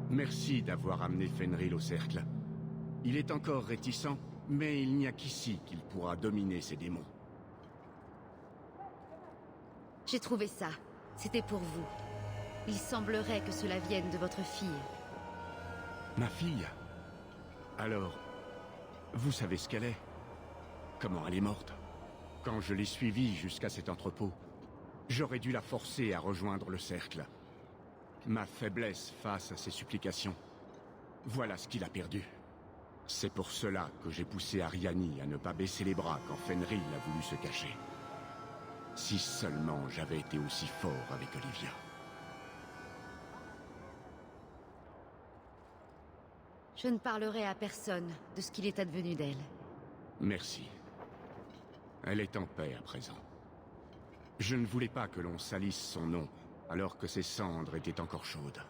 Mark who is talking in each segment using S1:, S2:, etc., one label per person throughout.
S1: Merci d'avoir amené Fenrir au cercle. Il est encore réticent, mais il n'y a qu'ici qu'il pourra dominer ses démons.
S2: J'ai trouvé ça. C'était pour vous. Il semblerait que cela vienne de votre fille.
S1: Ma fille? Alors, vous savez ce qu'elle est? Comment elle est morte? Quand je l'ai suivie jusqu'à cet entrepôt, j'aurais dû la forcer à rejoindre le cercle. Ma faiblesse face à ses supplications. Voilà ce qu'il a perdu. C'est pour cela que j'ai poussé Ariani à ne pas baisser les bras quand Fenrir a voulu se cacher. Si seulement j'avais été aussi fort avec Olivia.
S2: Je ne parlerai à personne de ce qu'il est advenu d'elle.
S1: Merci. Elle est en paix à présent. Je ne voulais pas que l'on salisse son nom, alors que ses cendres étaient encore chaudes.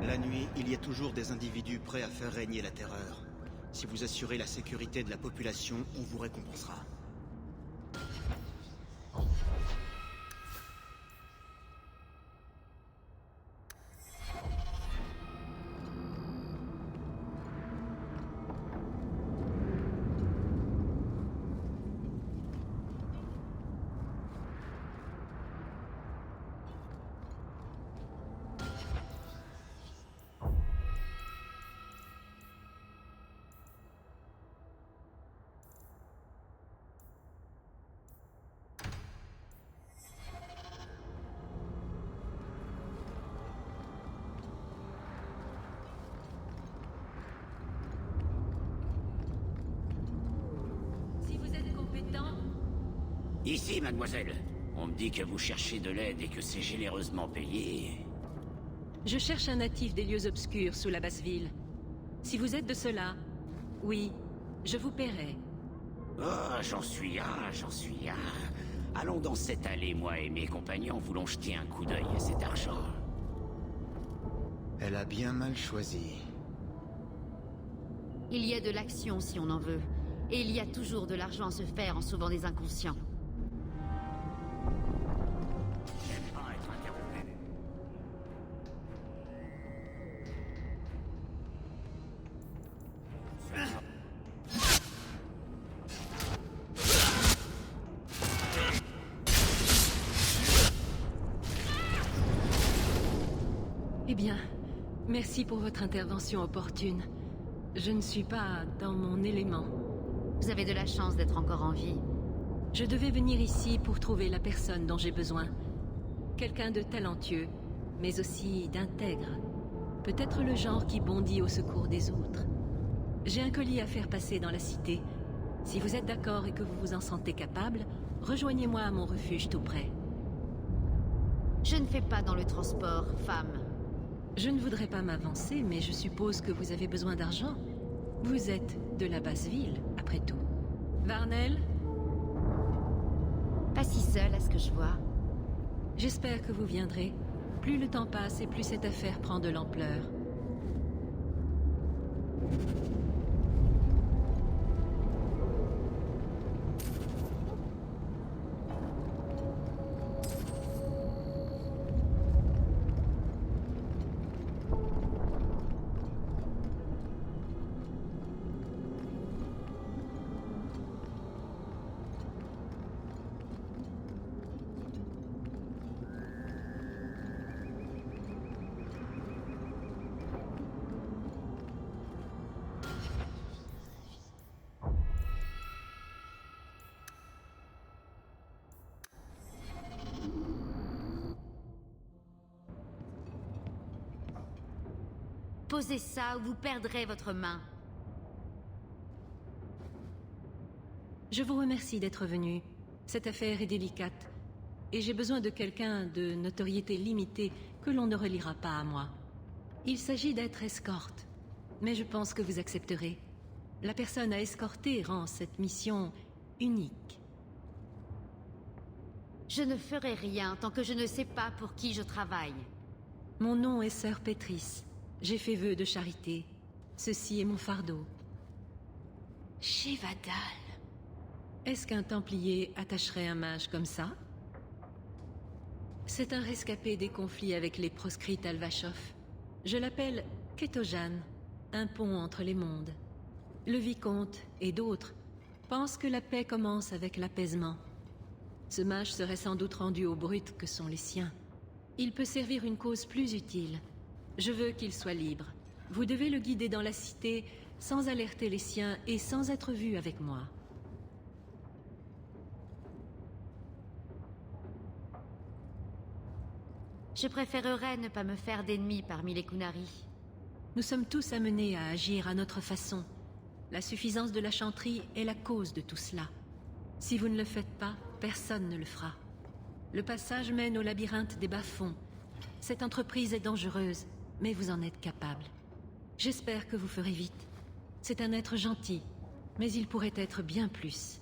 S3: La nuit, il y a toujours des individus prêts à faire régner la terreur. Si vous assurez la sécurité de la population, on vous récompensera.
S4: Ici, mademoiselle. On me dit que vous cherchez de l'aide et que c'est généreusement payé.
S5: Je cherche un natif des lieux obscurs sous la basse ville. Si vous êtes de cela, oui, je vous paierai.
S4: Oh, j'en suis un, j'en suis un. Allons dans cette allée, moi et mes compagnons voulons jeter un coup d'œil à cet argent.
S3: Elle a bien mal choisi.
S2: Il y a de l'action si on en veut. Et il y a toujours de l'argent à se faire en sauvant des inconscients.
S4: J'aime pas être interrompu.
S5: Eh bien, merci pour votre intervention opportune. Je ne suis pas dans mon élément.
S2: Vous avez de la chance d'être encore en vie.
S5: Je devais venir ici pour trouver la personne dont j'ai besoin. Quelqu'un de talentueux, mais aussi d'intègre. Peut-être le genre qui bondit au secours des autres. J'ai un colis à faire passer dans la cité. Si vous êtes d'accord et que vous vous en sentez capable, rejoignez-moi à mon refuge tout près.
S2: Je ne fais pas dans le transport, femme.
S5: Je ne voudrais pas m'avancer, mais je suppose que vous avez besoin d'argent. Vous êtes de la basse ville, après tout. Varnel?
S2: Pas si seule à ce que je vois.
S5: J'espère que vous viendrez. Plus le temps passe et plus cette affaire prend de l'ampleur.
S2: Posez ça ou vous perdrez votre main.
S5: Je vous remercie d'être venu. Cette affaire est délicate. Et j'ai besoin de quelqu'un de notoriété limitée que l'on ne reliera pas à moi. Il s'agit d'être escorte. Mais je pense que vous accepterez. La personne à escorter rend cette mission unique.
S2: Je ne ferai rien tant que je ne sais pas pour qui je travaille.
S5: Mon nom est Sœur Pétrice. J'ai fait vœu de charité. Ceci est mon fardeau.
S2: Shivadal.
S5: Est-ce qu'un Templier attacherait un mage comme ça? C'est un rescapé des conflits avec les proscrites Alvashov. Je l'appelle Ketojan, un pont entre les mondes. Le vicomte et d'autres pensent que la paix commence avec l'apaisement. Ce mage serait sans doute rendu aux brutes que sont les siens. Il peut servir une cause plus utile. Je veux qu'il soit libre. Vous devez le guider dans la cité sans alerter les siens et sans être vu avec moi.
S2: Je préférerais ne pas me faire d'ennemis parmi les Qunari.
S5: Nous sommes tous amenés à agir à notre façon. La suffisance de la chanterie est la cause de tout cela. Si vous ne le faites pas, personne ne le fera. Le passage mène au labyrinthe des bas-fonds. Cette entreprise est dangereuse, mais vous en êtes capable. J'espère que vous ferez vite. C'est un être gentil, mais il pourrait être bien plus.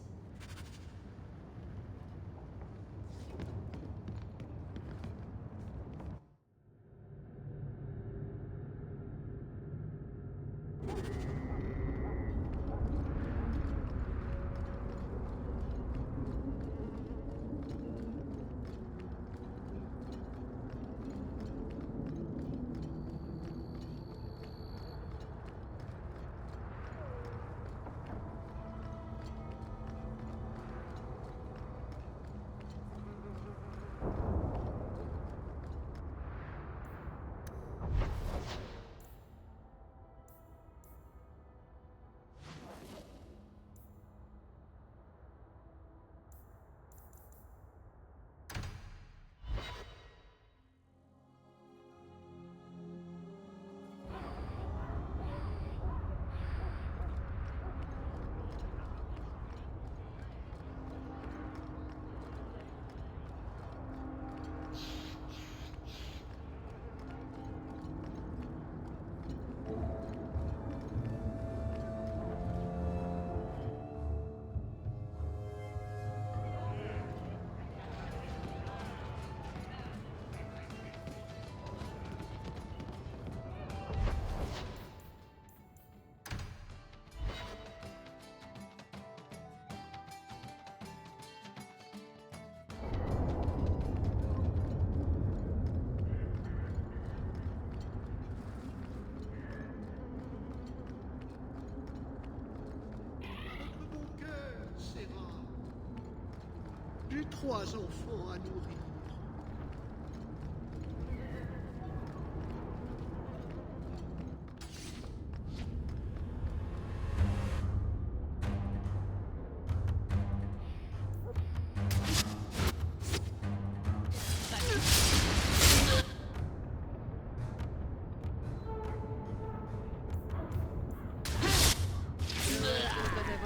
S6: J'ai 3 enfants à nourrir.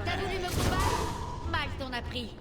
S2: T'as voulu me combattre? Mal t'en as pris.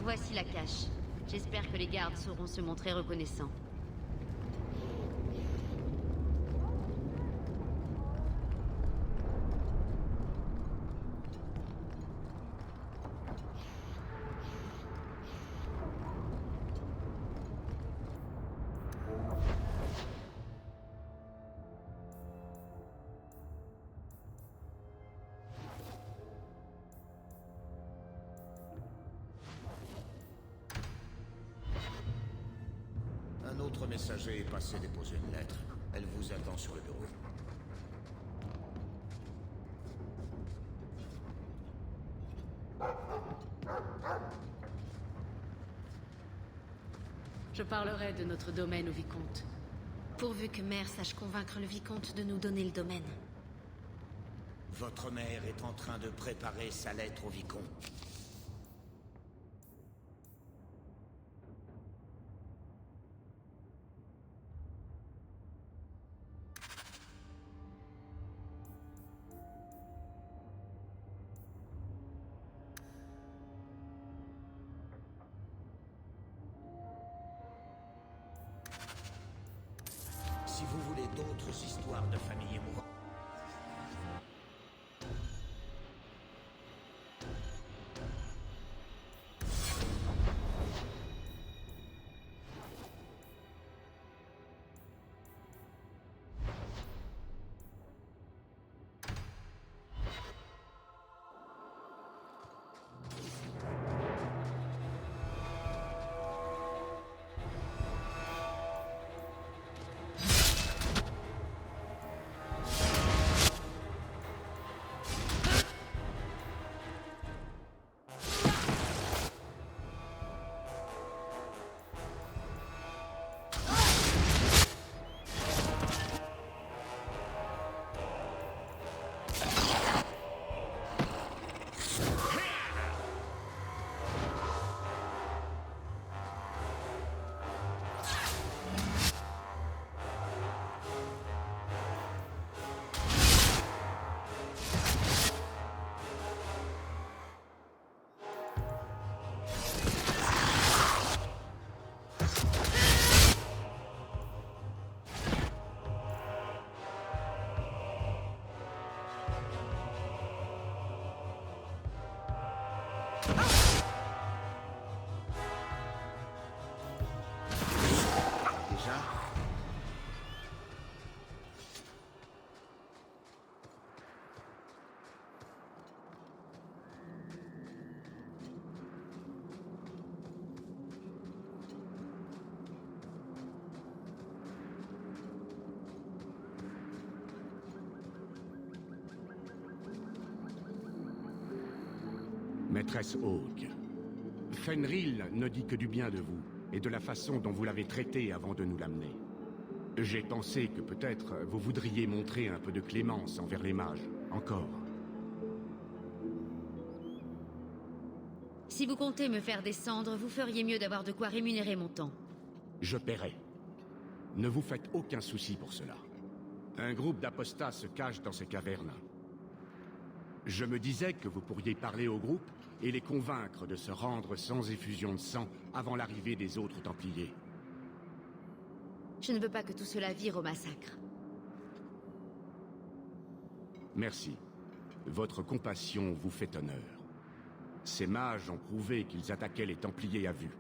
S2: Voici la cache. J'espère que les gardes sauront se montrer reconnaissants.
S4: Un autre messager est passé déposer une lettre. Elle vous attend sur le bureau.
S5: Je parlerai de notre domaine au vicomte.
S2: Pourvu que Mère sache convaincre le vicomte de nous donner le domaine.
S4: Votre mère est en train de préparer sa lettre au vicomte. Si vous voulez d'autres histoires de famille émouvantes,
S3: Déjà?
S1: Maîtresse Hawke, Fenrir ne dit que du bien de vous, et de la façon dont vous l'avez traité avant de nous l'amener. J'ai pensé que peut-être vous voudriez montrer un peu de clémence envers les mages, encore.
S2: Si vous comptez me faire descendre, vous feriez mieux d'avoir de quoi rémunérer mon temps.
S1: Je paierai. Ne vous faites aucun souci pour cela. Un groupe d'apostats se cache dans ces cavernes. Je me disais que vous pourriez parler au groupe et les convaincre de se rendre sans effusion de sang avant l'arrivée des autres Templiers.
S2: Je ne veux pas que tout cela vire au massacre.
S1: Merci. Votre compassion vous fait honneur. Ces mages ont prouvé qu'ils attaquaient les Templiers à vue.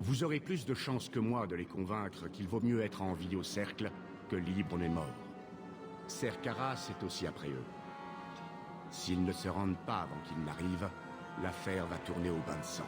S1: Vous aurez plus de chances que moi de les convaincre qu'il vaut mieux être en vie au cercle que libre mais mort. Serkaras est aussi après eux. S'ils ne se rendent pas avant qu'ils n'arrivent, l'affaire va tourner au bain de sang.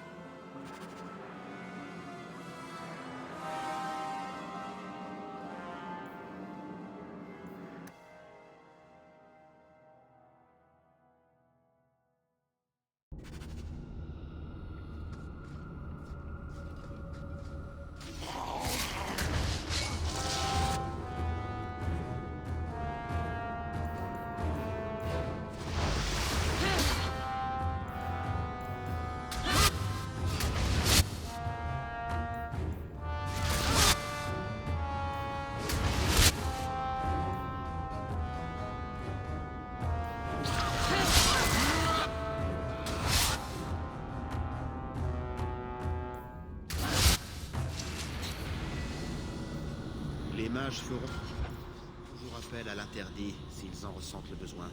S3: Les mages feront toujours appel à l'interdit s'ils en ressentent le besoin.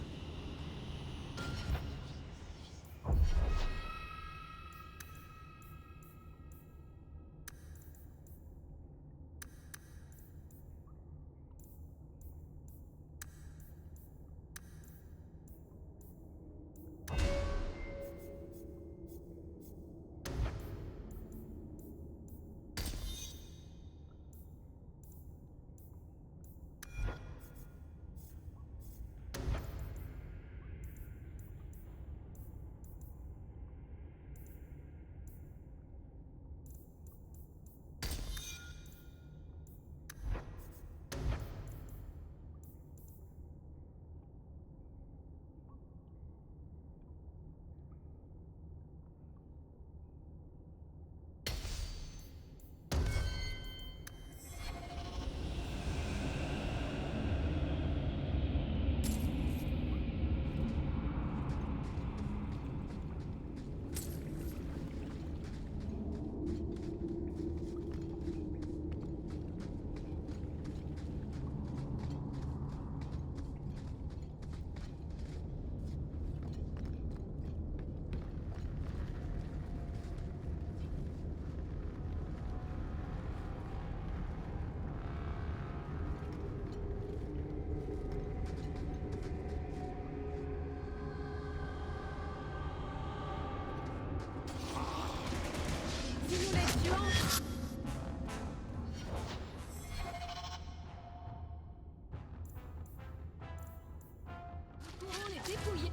S5: Pourrons les dépouiller.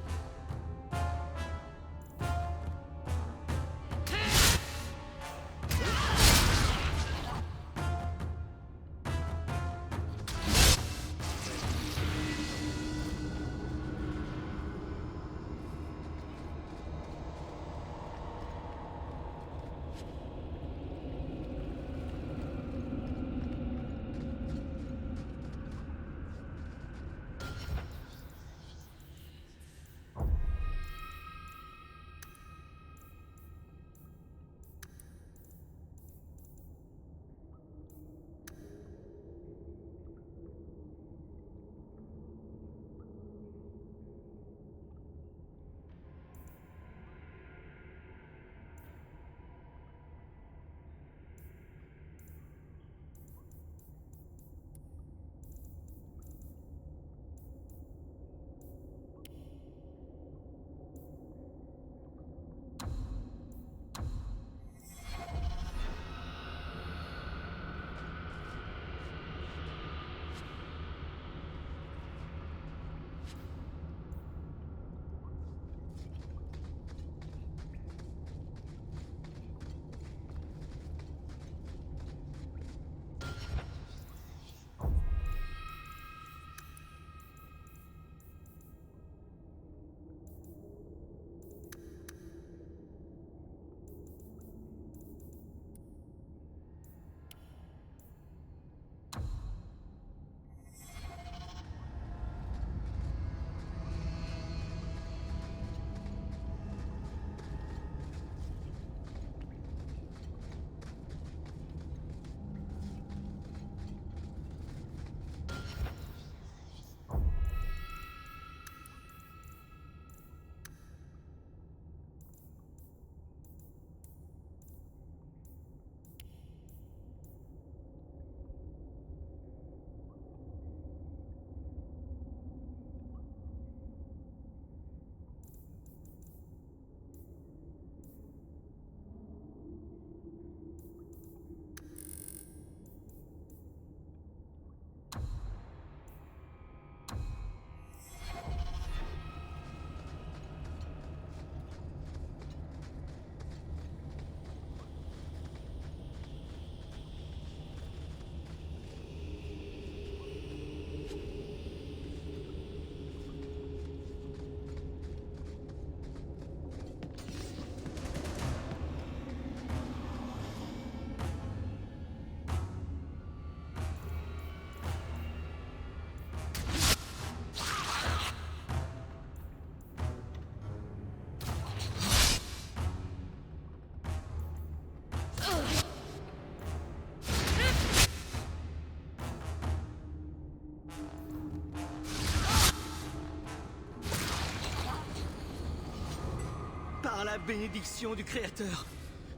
S3: Par la bénédiction du Créateur,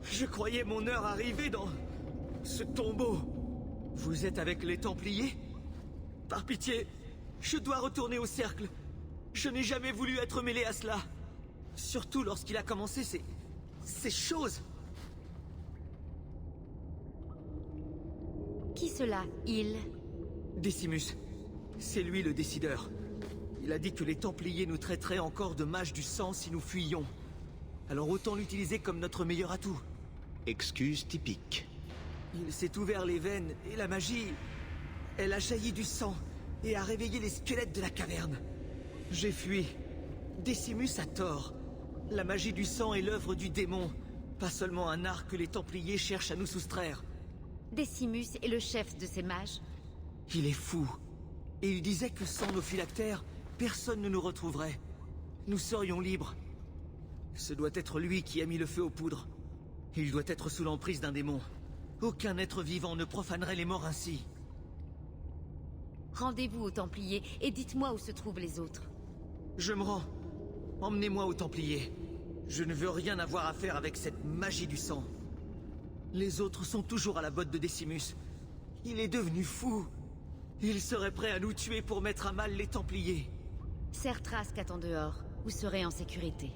S3: je croyais mon heure arriver dans ce tombeau. Vous êtes avec les Templiers? Par pitié, je dois retourner au cercle. Je n'ai jamais voulu être mêlé à cela. Surtout lorsqu'il a commencé ces choses.
S2: Qui cela, il?
S3: Décimus. C'est lui le décideur. Il a dit que les Templiers nous traiteraient encore de mages du sang si nous fuyions. Alors autant l'utiliser comme notre meilleur atout.
S7: Excuse typique.
S3: Il s'est ouvert les veines et la magie... Elle a jailli du sang et a réveillé les squelettes de la caverne. J'ai fui. Décimus a tort. La magie du sang est l'œuvre du démon, pas seulement un art que les Templiers cherchent à nous soustraire.
S2: Décimus est le chef de ces mages.
S3: Il est fou. Et il disait que sans nos phylactères, personne ne nous retrouverait. Nous serions libres. Ce doit être lui qui a mis le feu aux poudres. Il doit être sous l'emprise d'un démon. Aucun être vivant ne profanerait les morts ainsi.
S2: Rendez-vous aux Templiers et dites-moi où se trouvent les autres.
S3: Je me rends. Emmenez-moi aux Templiers. Je ne veux rien avoir à faire avec cette magie du sang. Les autres sont toujours à la botte de Décimus. Il est devenu fou. Il serait prêt à nous tuer pour mettre à mal les Templiers.
S2: Serre Trask attend dehors. Vous serez en sécurité.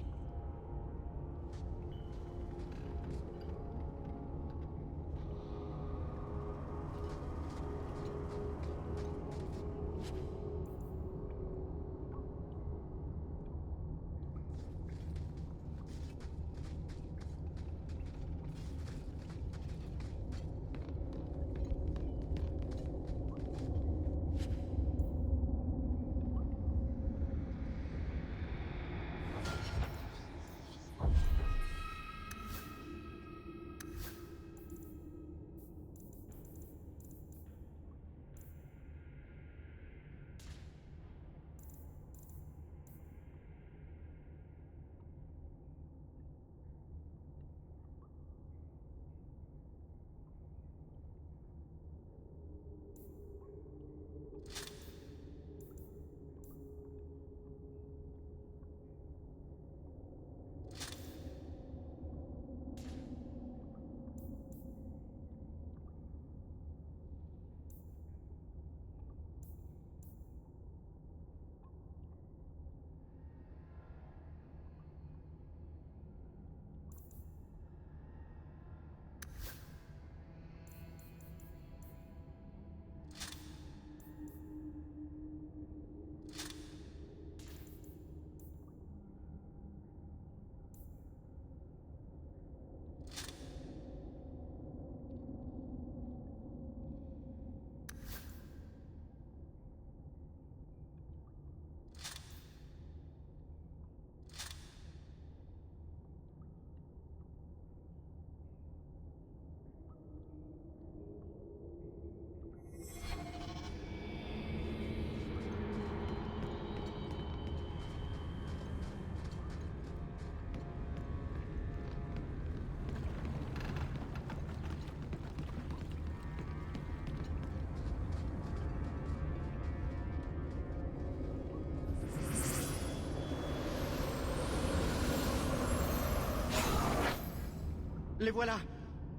S8: Les voilà.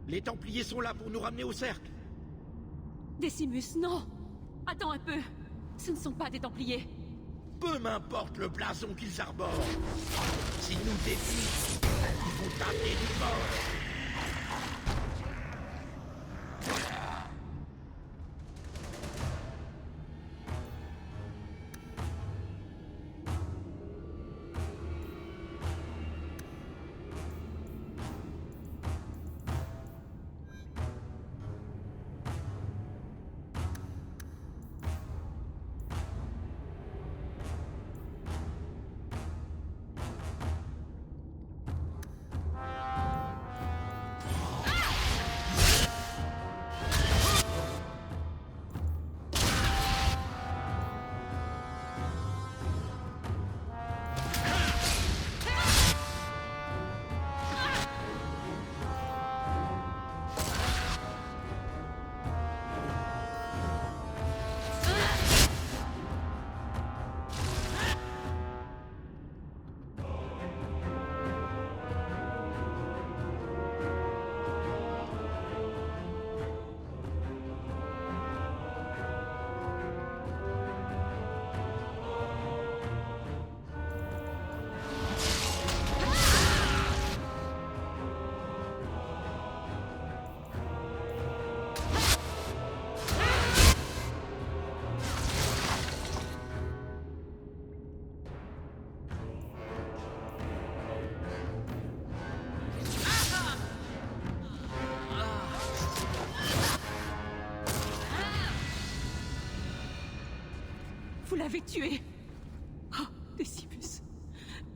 S8: Les Templiers sont là pour nous ramener au cercle.
S5: Décimus, non! Attends un peu! Ce ne sont pas des Templiers.
S8: Peu m'importe le blason qu'ils arborent. S'ils nous défient, ils vont taper du mort.
S5: Vous l'avez tué! Oh, Décimus.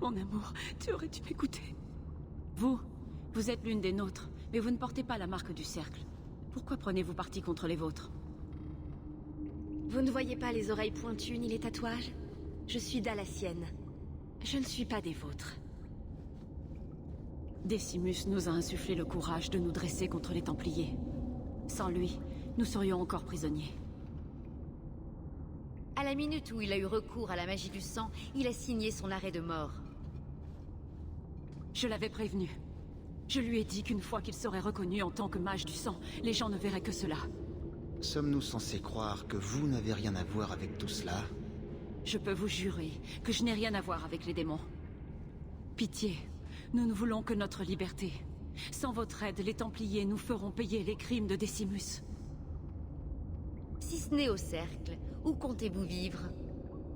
S5: Mon amour, tu aurais dû m'écouter. Vous êtes l'une des nôtres, mais vous ne portez pas la marque du cercle. Pourquoi prenez-vous parti contre les vôtres?
S2: Vous ne voyez pas les oreilles pointues ni les tatouages? Je suis d'Alassienne. Je ne suis pas des vôtres.
S5: Décimus nous a insufflé le courage de nous dresser contre les Templiers. Sans lui, nous serions encore prisonniers.
S2: À la minute où il a eu recours à la magie du sang, il a signé son arrêt de mort.
S5: Je l'avais prévenu. Je lui ai dit qu'une fois qu'il serait reconnu en tant que mage du sang, les gens ne verraient que cela.
S7: Sommes-nous censés croire que vous n'avez rien à voir avec tout cela?
S5: Je peux vous jurer que je n'ai rien à voir avec les démons. Pitié, nous ne voulons que notre liberté. Sans votre aide, les Templiers nous feront payer les crimes de Décimus.
S2: Si ce n'est au cercle, où comptez-vous vivre?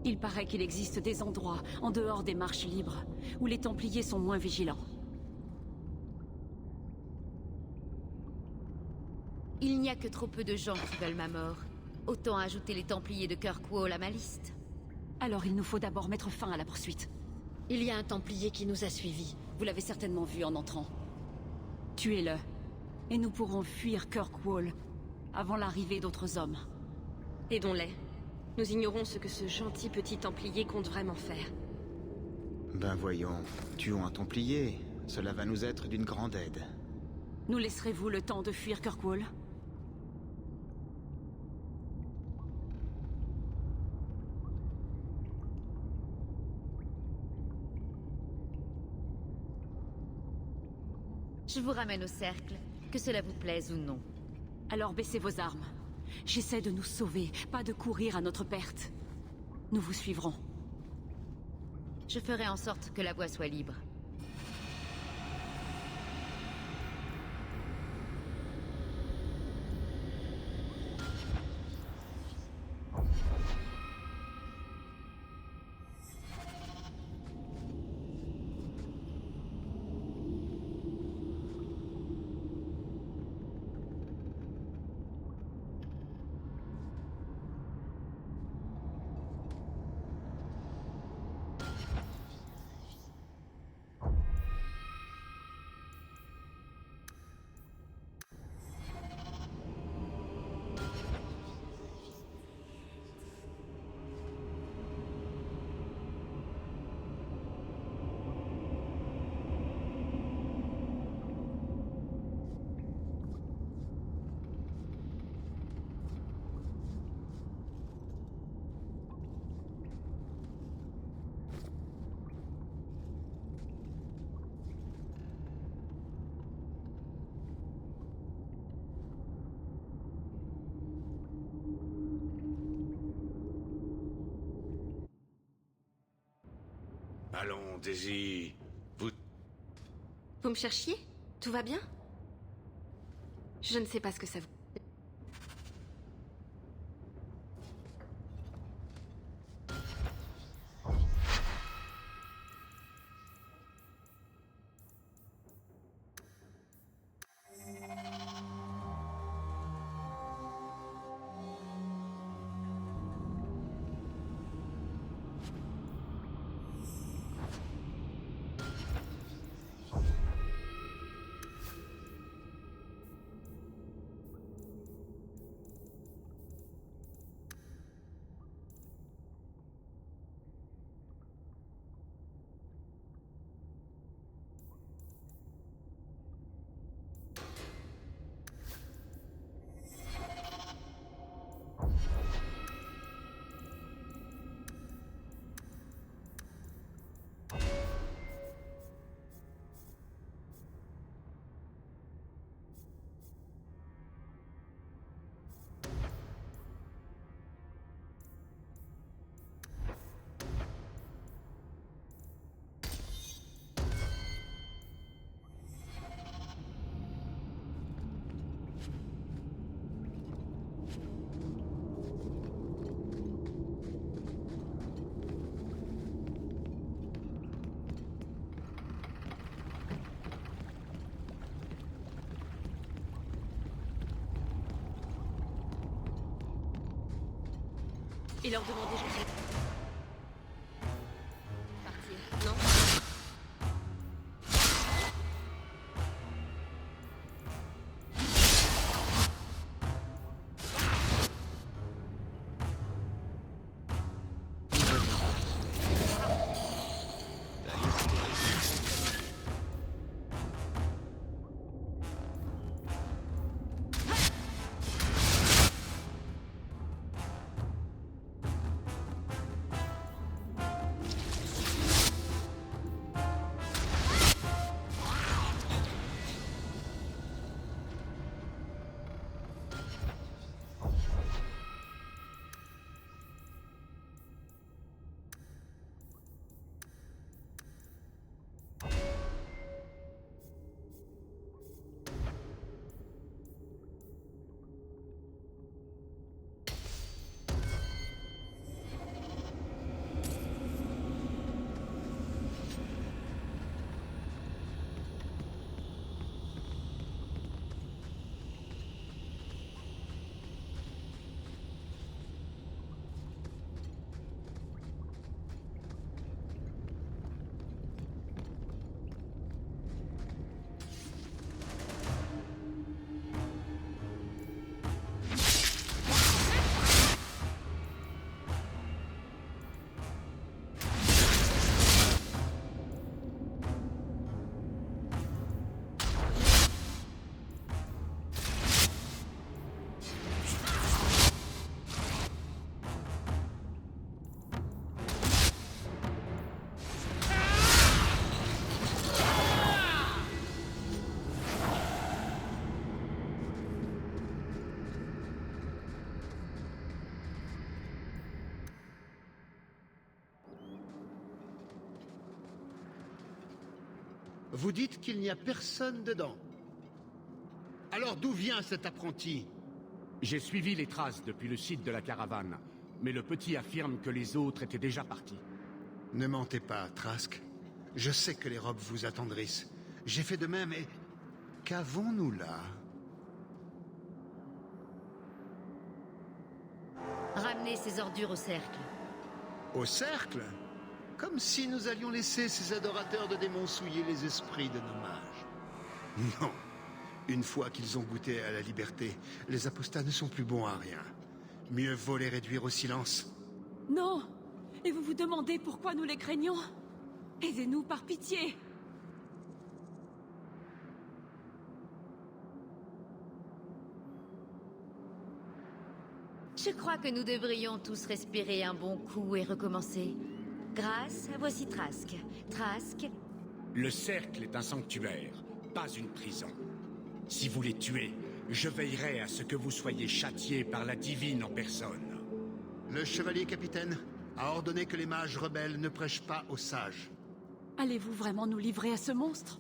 S5: Il paraît qu'il existe des endroits, en dehors des marches libres, où les Templiers sont moins vigilants.
S2: Il n'y a que trop peu de gens qui veulent ma mort. Autant ajouter les Templiers de Kirkwall à ma liste.
S5: Alors il nous faut d'abord mettre fin à la poursuite.
S2: Il y a un Templier qui nous a suivis.
S5: Vous l'avez certainement vu en entrant. Tuez-le, et nous pourrons fuir Kirkwall avant l'arrivée d'autres hommes.
S9: Aidons-les. Nous ignorons ce que ce gentil petit Templier compte vraiment faire.
S7: Ben voyons, tuons un Templier. Cela va nous être d'une grande aide.
S5: Nous laisserez-vous le temps de fuir Kirkwall?
S2: Je vous ramène au cercle, que cela vous plaise ou non.
S5: Alors baissez vos armes. J'essaie de nous sauver, pas de courir à notre perte. Nous vous suivrons.
S2: Je ferai en sorte que la voie soit libre.
S8: Allons, Daisy.
S2: Vous me cherchiez? Tout va bien? Je ne sais pas ce que ça vous... Et leur demander gentiment. Partir, non?
S6: Vous dites qu'il n'y a personne dedans. Alors d'où vient cet apprenti?
S1: J'ai suivi les traces depuis le site de la caravane, mais le petit affirme que les autres étaient déjà partis.
S6: Ne mentez pas, Trask. Je sais que les robes vous attendrissent. J'ai fait de même et... Qu'avons-nous là?
S10: Ramenez ces ordures au cercle.
S6: Au cercle? Comme si nous allions laisser ces adorateurs de démons souiller les esprits de nos mages. Non. Une fois qu'ils ont goûté à la liberté, les apostats ne sont plus bons à rien. Mieux vaut les réduire au silence.
S5: Non! Et vous vous demandez pourquoi nous les craignons? Aidez-nous par pitié!
S10: Je crois que nous devrions tous respirer un bon coup et recommencer. Grâce, voici Trask. Trask...
S1: Le cercle est un sanctuaire, pas une prison. Si vous les tuez, je veillerai à ce que vous soyez châtiés par la divine en personne.
S6: Le chevalier capitaine a ordonné que les mages rebelles ne prêchent pas aux sages.
S11: Allez-vous vraiment nous livrer à ce monstre?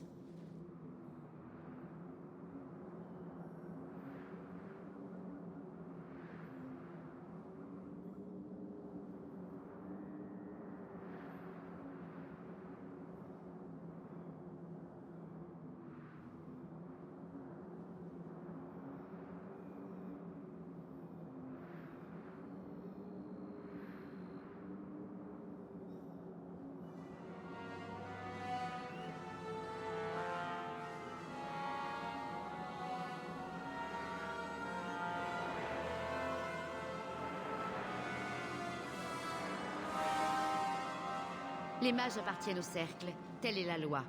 S10: Les mages appartiennent au cercle. Telle est la loi.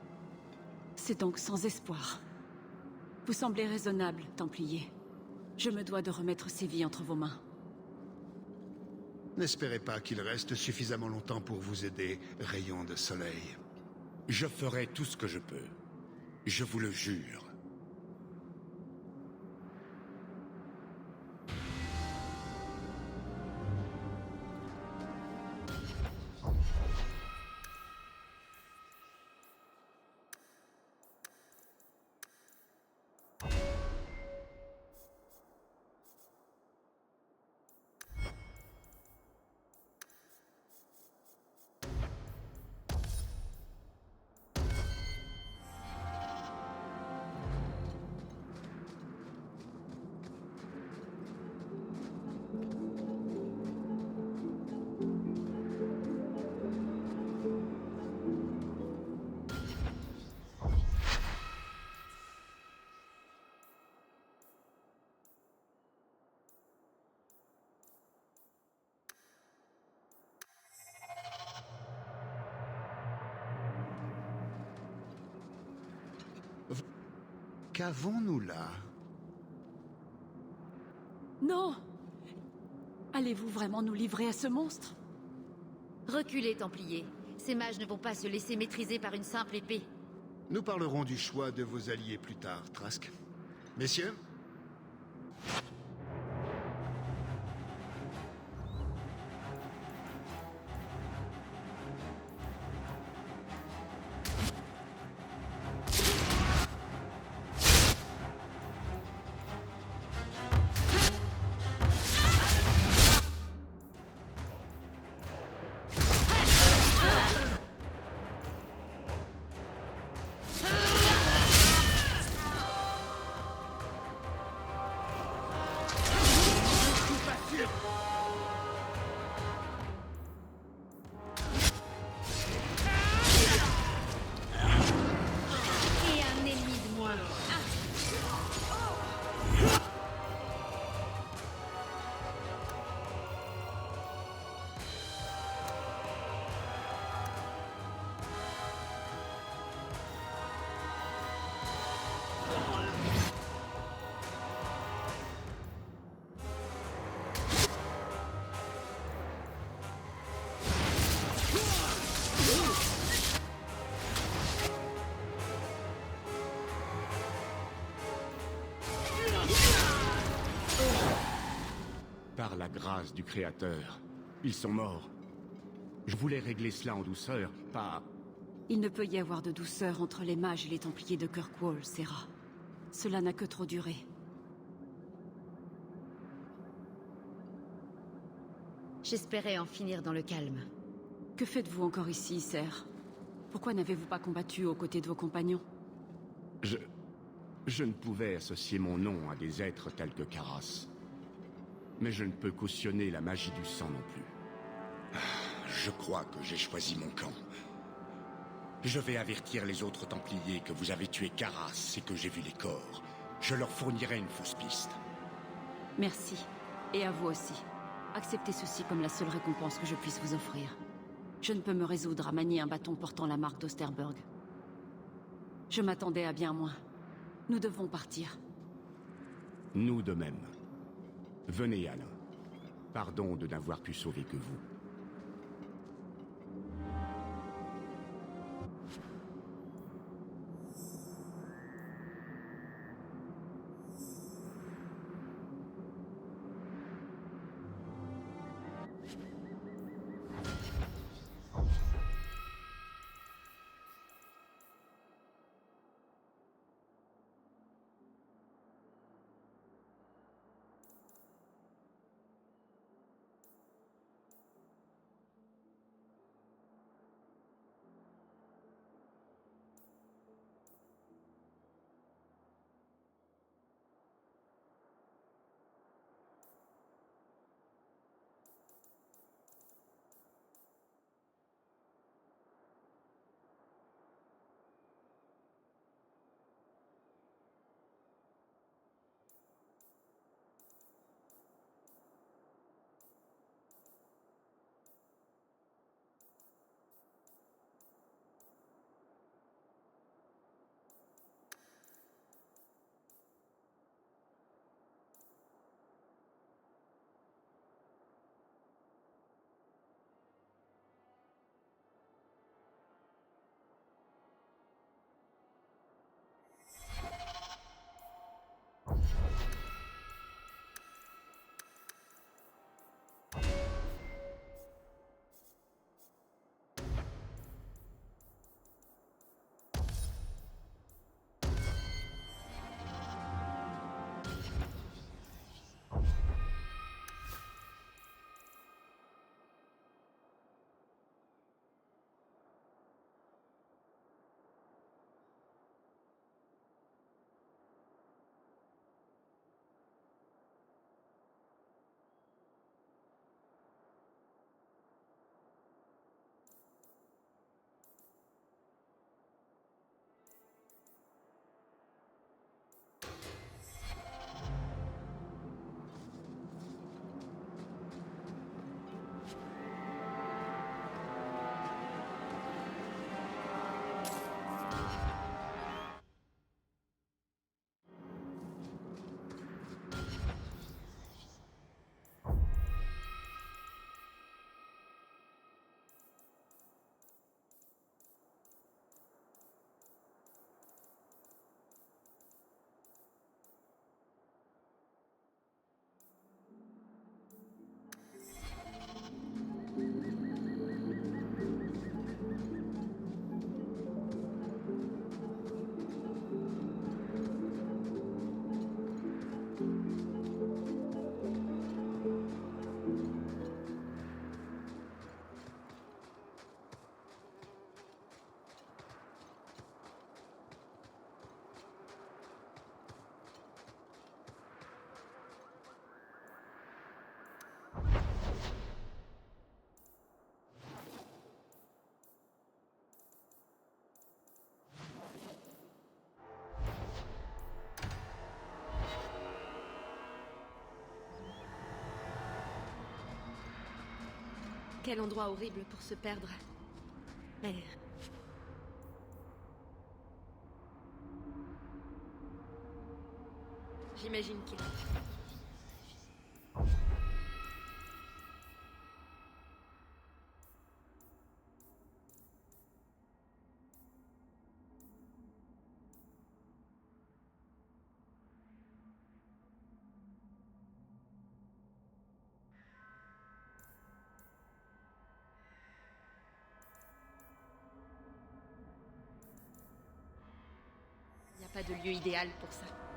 S11: C'est donc sans espoir. Vous semblez raisonnable, Templier. Je me dois de remettre ces vies entre vos mains.
S6: N'espérez pas qu'il reste suffisamment longtemps pour vous aider, rayon de soleil.
S1: Je ferai tout ce que je peux. Je vous le jure.
S6: Qu'avons-nous là?
S11: Non! Allez-vous vraiment nous livrer à ce monstre?
S10: Reculez, Templiers. Ces mages ne vont pas se laisser maîtriser par une simple épée.
S6: Nous parlerons du choix de vos alliés plus tard, Trask. Messieurs?
S1: Par la grâce du Créateur, ils sont morts. Je voulais régler cela en douceur, pas...
S11: Il ne peut y avoir de douceur entre les mages et les Templiers de Kirkwall, Serra. Cela n'a que trop duré.
S10: J'espérais en finir dans le calme.
S11: Que faites-vous encore ici, Ser? Pourquoi n'avez-vous pas combattu aux côtés de vos compagnons?
S1: Je ne pouvais associer mon nom à des êtres tels que Karas. Mais je ne peux cautionner la magie du sang non plus.
S12: Je crois que j'ai choisi mon camp. Je vais avertir les autres Templiers que vous avez tué Karas et que j'ai vu les corps. Je leur fournirai une fausse piste.
S11: Merci. Et à vous aussi. Acceptez ceci comme la seule récompense que je puisse vous offrir. Je ne peux me résoudre à manier un bâton portant la marque d'Osterburg. Je m'attendais à bien moins. Nous devons partir.
S1: Nous de même. Venez, Alain. Pardon de n'avoir pu sauver que vous.
S2: Quel endroit horrible pour se perdre. Mais... j'imagine qu'il... Il n'y a pas de lieu idéal pour ça.